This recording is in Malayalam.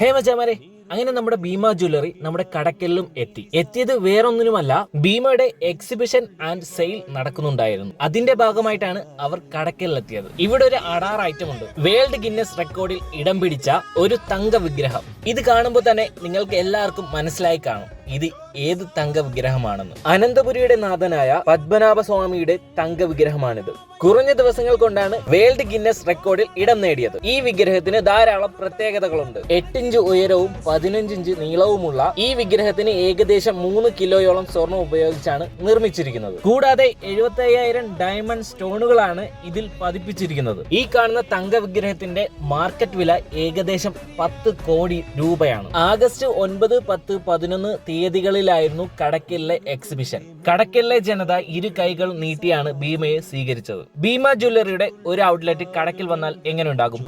ഹേ മച്ചാമാരെ, അങ്ങനെ നമ്മുടെ ഭീമ ജ്വല്ലറി നമ്മുടെ കടക്കലിലും എത്തിയത് വേറൊന്നിനുമല്ല, ഭീമയുടെ എക്സിബിഷൻ ആൻഡ് സെയിൽ നടക്കുന്നുണ്ടായിരുന്നു. അതിന്റെ ഭാഗമായിട്ടാണ് അവർ കടക്കലിലെത്തിയത്. ഇവിടെ ഒരു അടാർ ഐറ്റം ഉണ്ട്. വേൾഡ് ഗിന്നസ് റെക്കോർഡിൽ ഇടം പിടിച്ച ഒരു തങ്ക വിഗ്രഹം. ഇത് കാണുമ്പോൾ തന്നെ നിങ്ങൾക്ക് എല്ലാവർക്കും മനസ്സിലായി കാണും ഇത് ഏത് തങ്ക വിഗ്രഹമാണെന്ന്. അനന്തപുരിയുടെ നാഥനായ പത്മനാഭ സ്വാമിയുടെ തങ്ക വിഗ്രഹമാണിത്. കുറഞ്ഞ ദിവസങ്ങൾ കൊണ്ടാണ് വേൾഡ് ഗിന്നസ് റെക്കോർഡിൽ ഇടം നേടിയത്. ഈ വിഗ്രഹത്തിന് ധാരാളം പ്രത്യേകതകളുണ്ട്. 8 ഇഞ്ച് ഉയരവും 15 ഇഞ്ച് നീളവുമുള്ള ഈ വിഗ്രഹത്തിന് ഏകദേശം 3 കിലോയോളം സ്വർണം ഉപയോഗിച്ചാണ് നിർമ്മിച്ചിരിക്കുന്നത്. കൂടാതെ 75,000 ഡയമണ്ട് സ്റ്റോണുകളാണ് ഇതിൽ പതിപ്പിച്ചിരിക്കുന്നത്. ഈ കാണുന്ന തങ്ക വിഗ്രഹത്തിന്റെ മാർക്കറ്റ് വില ഏകദേശം 10 കോടി രൂപയാണ്. August 9, 10, 11 തീയതികളിലായിരുന്നു കടക്കലിലെ exhibition. കടക്കലിലെ ജനത ഇരു കൈകൾ നീട്ടിയാണ് ഭീമയെ സ്വീകരിച്ചത്. ഭീമ ജ്വല്ലറിയുടെ ഒരു ഔട്ട്ലെറ്റ് കടക്കിൽ വന്നാൽ എങ്ങനെ ഉണ്ടാകും?